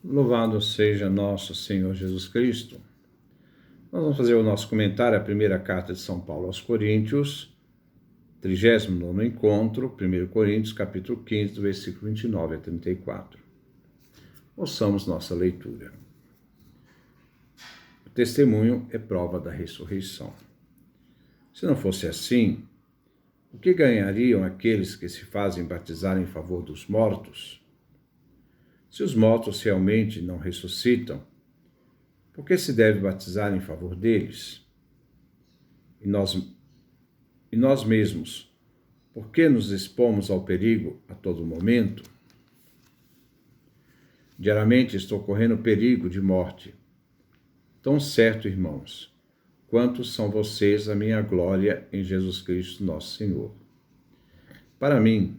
Louvado seja nosso Senhor Jesus Cristo. Nós vamos fazer o nosso comentário à primeira carta de São Paulo aos Coríntios, 39º encontro, 1 Coríntios, capítulo 15, do versículo 29 a 34. Ouçamos nossa leitura. O testemunho é prova da ressurreição. Se não fosse assim, o que ganhariam aqueles que se fazem batizar em favor dos mortos? Se os mortos realmente não ressuscitam, por que se deve batizar em favor deles? E nós mesmos, por que nos expomos ao perigo a todo momento? Diariamente estou correndo perigo de morte. Tão certo, irmãos, quantos são vocês a minha glória em Jesus Cristo nosso Senhor. Para mim,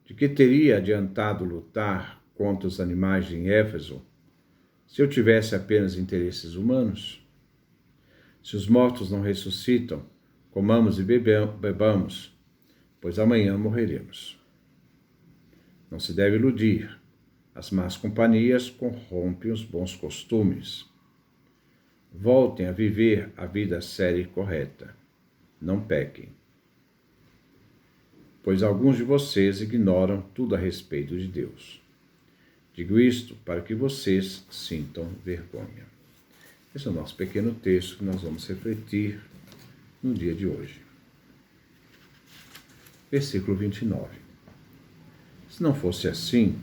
de que teria adiantado lutar contra os animais em Éfeso, se eu tivesse apenas interesses humanos? Se os mortos não ressuscitam, comamos e bebamos, pois amanhã morreremos. Não se deve iludir. As más companhias corrompem os bons costumes. Voltem a viver a vida séria e correta. Não pequem. Pois alguns de vocês ignoram tudo a respeito de Deus. Digo isto para que vocês sintam vergonha. Esse é o nosso pequeno texto que nós vamos refletir no dia de hoje. Versículo 29. Se não fosse assim,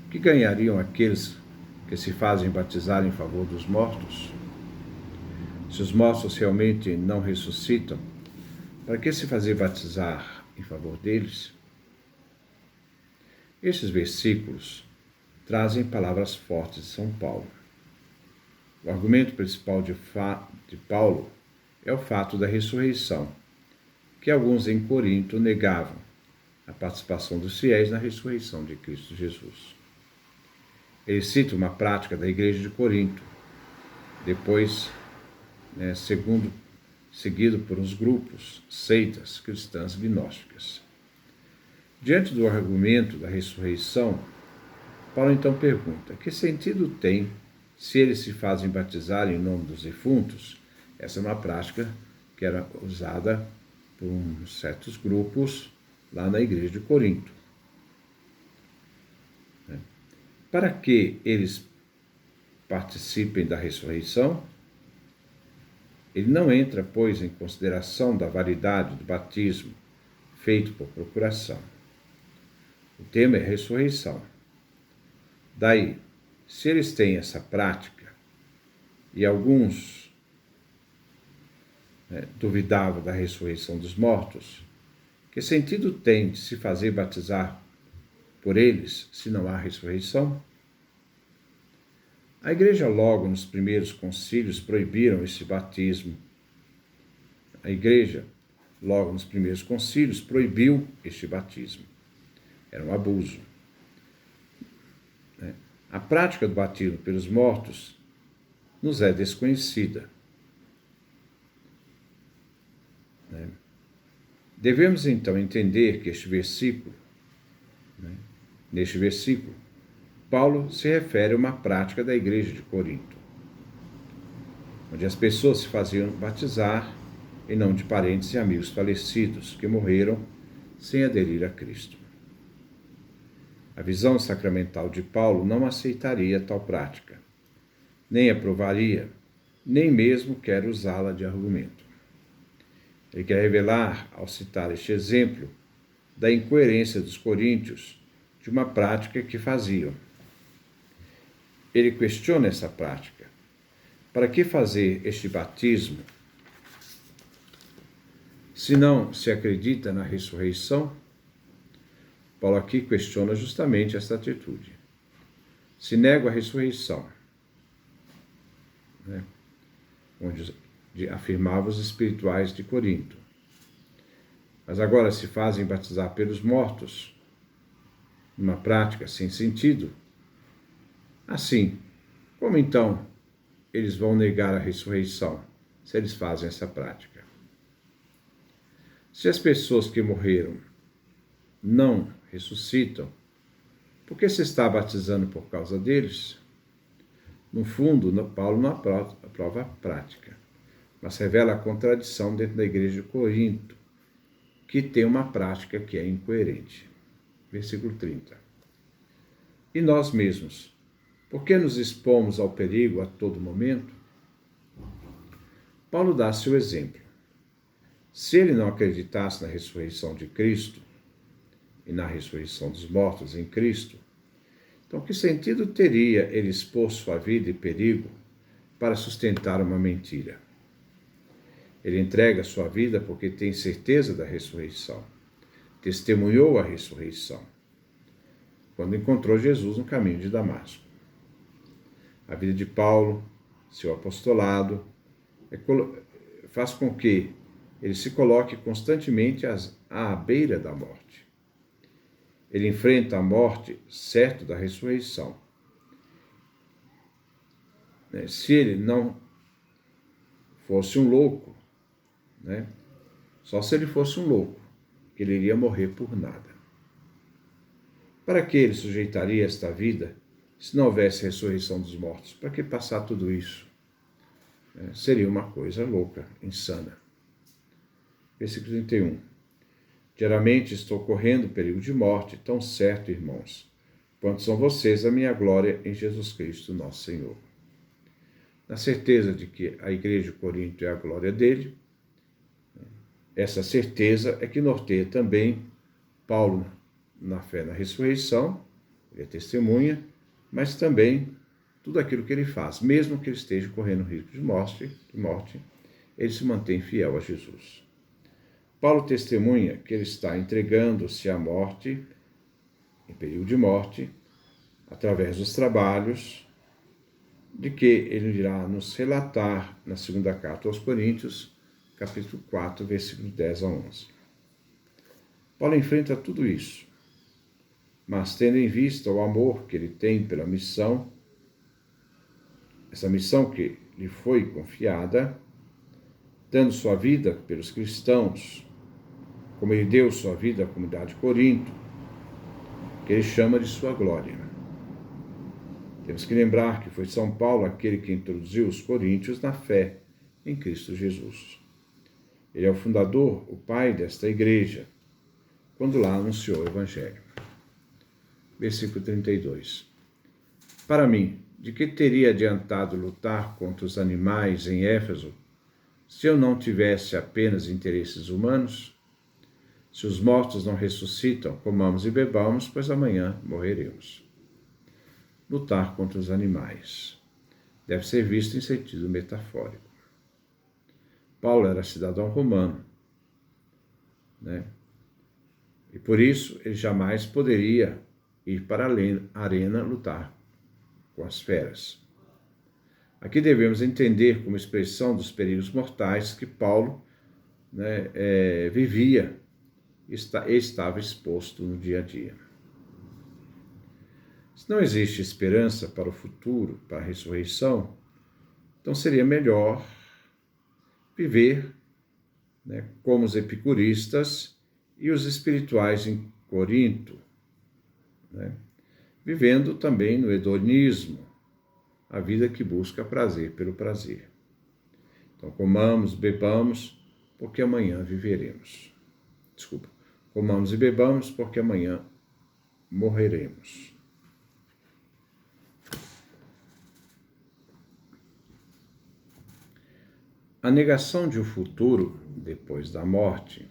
o que ganhariam aqueles que se fazem batizar em favor dos mortos? Se os mortos realmente não ressuscitam, para que se fazer batizar em favor deles? Estes versículos trazem palavras fortes de São Paulo. O argumento principal de Paulo é o fato da ressurreição, que alguns em Corinto negavam a participação dos fiéis na ressurreição de Cristo Jesus. Ele cita uma prática da igreja de Corinto, depois, seguido por uns grupos, seitas cristãs gnósticas. Diante do argumento da ressurreição, Paulo então pergunta: que sentido tem se eles se fazem batizar em nome dos defuntos? Essa é uma prática que era usada por certos grupos lá na igreja de Corinto. Para que eles participem da ressurreição, ele não entra, pois, em consideração da validade do batismo feito por procuração. O tema é ressurreição. Daí, se eles têm essa prática, e alguns duvidavam da ressurreição dos mortos, que sentido tem de se fazer batizar por eles, se não há ressurreição? A igreja logo nos primeiros concílios proibiram esse batismo. A igreja logo nos primeiros concílios proibiu este batismo. Era um abuso. A prática do batismo pelos mortos nos é desconhecida. Devemos então entender que neste versículo, Paulo se refere a uma prática da igreja de Corinto, onde as pessoas se faziam batizar em nome de parentes e amigos falecidos que morreram sem aderir a Cristo. A visão sacramental de Paulo não aceitaria tal prática, nem aprovaria, nem mesmo quer usá-la de argumento. Ele quer revelar, ao citar este exemplo, da incoerência dos coríntios de uma prática que faziam. Ele questiona essa prática. Para que fazer este batismo, se não se acredita na ressurreição? Paulo aqui questiona justamente essa atitude. Se nego a ressurreição, onde afirmavam os espirituais de Corinto, mas agora se fazem batizar pelos mortos, numa prática sem sentido, assim, como então eles vão negar a ressurreição, se eles fazem essa prática? Se as pessoas que morreram não ressuscitam, Por que se está batizando por causa deles? No fundo, Paulo não aprova a prática, mas revela a contradição dentro da igreja de Corinto, que tem uma prática que é incoerente. Versículo 30. E nós mesmos, por que nos expomos ao perigo a todo momento? Paulo dá seu exemplo. Se ele não acreditasse na ressurreição de Cristo e na ressurreição dos mortos em Cristo, então que sentido teria ele expor sua vida em perigo para sustentar uma mentira? Ele entrega sua vida porque tem certeza da ressurreição. Testemunhou a ressurreição quando encontrou Jesus no caminho de Damasco. A vida de Paulo, seu apostolado, faz com que ele se coloque constantemente à beira da morte. Ele enfrenta a morte certo da ressurreição. Se ele não fosse um louco, só se ele fosse um louco, que ele iria morrer por nada. Para que ele sujeitaria esta vida se não houvesse ressurreição dos mortos? Para que passar tudo isso? Seria uma coisa louca, insana. Versículo 31. Geralmente estou correndo perigo de morte, tão certo, irmãos, quanto são vocês a minha glória em Jesus Cristo, nosso Senhor. Na certeza de que a igreja de Corinto é a glória dele, essa certeza é que norteia também Paulo na fé na ressurreição, ele é testemunha, mas também tudo aquilo que ele faz, mesmo que ele esteja correndo risco de morte, ele se mantém fiel a Jesus. Paulo testemunha que ele está entregando-se à morte, em perigo de morte, através dos trabalhos de que ele irá nos relatar na segunda carta aos Coríntios, capítulo 4, versículos 10 a 11. Paulo enfrenta tudo isso, mas tendo em vista o amor que ele tem pela missão, essa missão que lhe foi confiada, dando sua vida pelos cristãos, como ele deu sua vida à comunidade de Corinto, que ele chama de sua glória. Temos que lembrar que foi São Paulo aquele que introduziu os coríntios na fé em Cristo Jesus. Ele é o fundador, o pai desta igreja, quando lá anunciou o Evangelho. Versículo 32. Para mim, de que teria adiantado lutar contra os animais em Éfeso, se eu não tivesse apenas interesses humanos? Se os mortos não ressuscitam, comamos e bebamos, pois amanhã morreremos. Lutar contra os animais deve ser visto em sentido metafórico. Paulo era cidadão romano, E por isso ele jamais poderia ir para a arena lutar com as feras. Aqui devemos entender como expressão dos perigos mortais que Paulo vivia e estava exposto no dia a dia. Se não existe esperança para o futuro, para a ressurreição, então seria melhor viver como os epicuristas e os espirituais em Corinto, vivendo também no hedonismo, a vida que busca prazer pelo prazer. Então, comamos, bebamos, porque amanhã viveremos. Comamos e bebamos, porque amanhã morreremos. A negação de um futuro depois da morte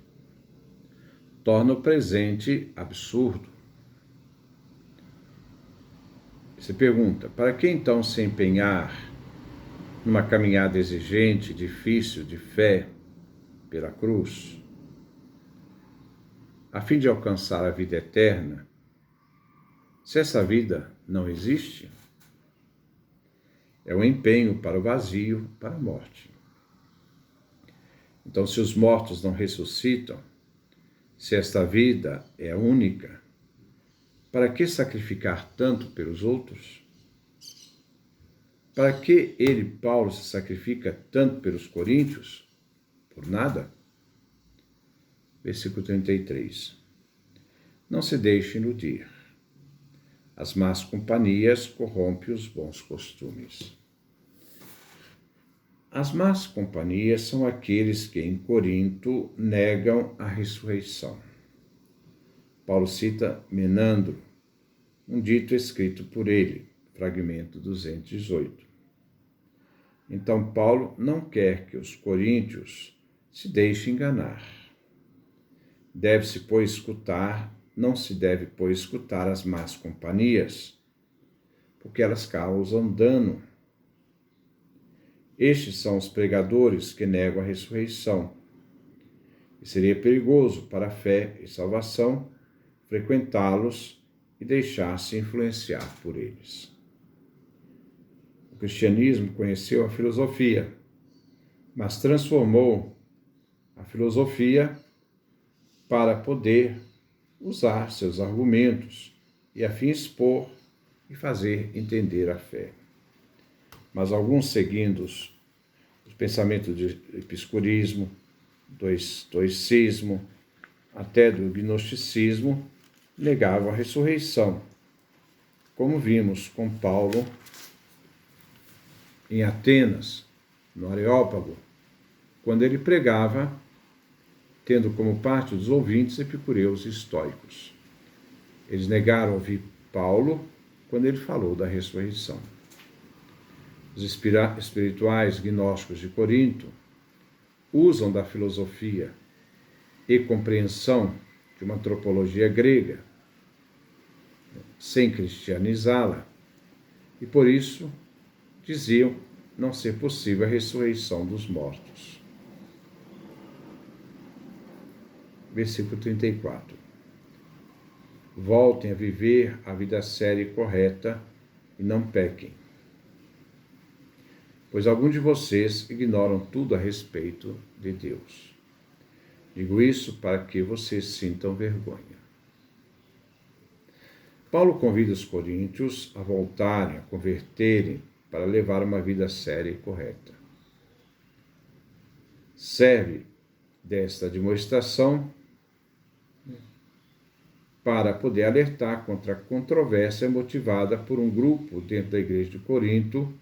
torna o presente absurdo. Você pergunta, para que então se empenhar numa caminhada exigente, difícil, de fé pela cruz, a fim de alcançar a vida eterna, se essa vida não existe? É um empenho para o vazio, para a morte. Então, se os mortos não ressuscitam, se esta vida é única, para que sacrificar tanto pelos outros? Para que ele, Paulo, se sacrifica tanto pelos coríntios? Por nada? Versículo 33. Não se deixe iludir. As más companhias corrompem os bons costumes. As más companhias são aqueles que, em Corinto, negam a ressurreição. Paulo cita Menandro, um dito escrito por ele, fragmento 218. Então, Paulo não quer que os coríntios se deixem enganar. Não se deve, pois, escutar as más companhias, porque elas causam dano. Estes são os pregadores que negam a ressurreição. E seria perigoso para a fé e salvação frequentá-los e deixar-se influenciar por eles. O cristianismo conheceu a filosofia, mas transformou a filosofia para poder usar seus argumentos e a fim expor e fazer entender a fé. Mas alguns, seguindo os pensamentos do epicurismo, do estoicismo, até do gnosticismo, negavam a ressurreição, como vimos com Paulo em Atenas, no Areópago, quando ele pregava, tendo como parte dos ouvintes epicureus e estoicos. Eles negaram ouvir Paulo quando ele falou da ressurreição. Os espirituais gnósticos de Corinto usam da filosofia e compreensão de uma antropologia grega, sem cristianizá-la, e por isso diziam não ser possível a ressurreição dos mortos. Versículo 34. Voltem a viver a vida séria e correta e não pequem, pois alguns de vocês ignoram tudo a respeito de Deus. Digo isso para que vocês sintam vergonha. Paulo convida os coríntios a voltarem, a converterem, para levar uma vida séria e correta. Serve desta demonstração para poder alertar contra a controvérsia motivada por um grupo dentro da igreja de Corinto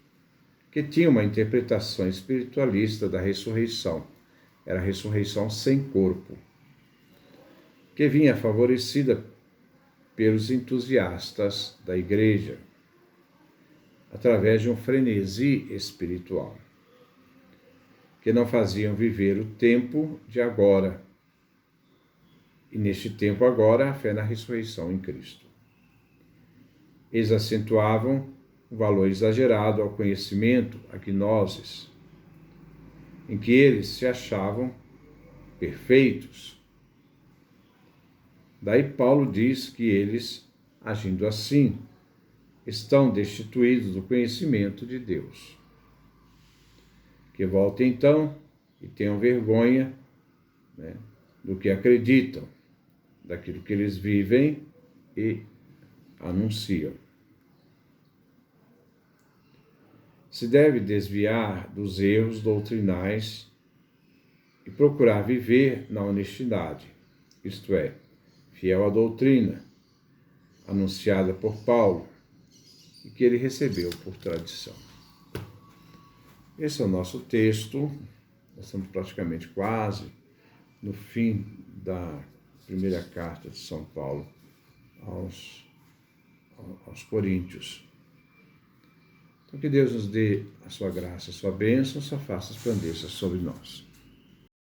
que tinha uma interpretação espiritualista da ressurreição. Era a ressurreição sem corpo, que vinha favorecida pelos entusiastas da igreja, através de um frenesi espiritual, que não faziam viver o tempo de agora, e neste tempo agora a fé na ressurreição em Cristo. Eles acentuavam o valor exagerado ao conhecimento, a gnosis, em que eles se achavam perfeitos. Daí Paulo diz que eles, agindo assim, estão destituídos do conhecimento de Deus. Que voltem então e tenham vergonha, do que acreditam, daquilo que eles vivem e anunciam. Se deve desviar dos erros doutrinais e procurar viver na honestidade, isto é, fiel à doutrina anunciada por Paulo e que ele recebeu por tradição. Esse é o nosso texto. Nós estamos praticamente quase no fim da primeira carta de São Paulo aos Coríntios. Então, que Deus nos dê a sua graça, a sua bênção, a sua face resplandeça sobre nós.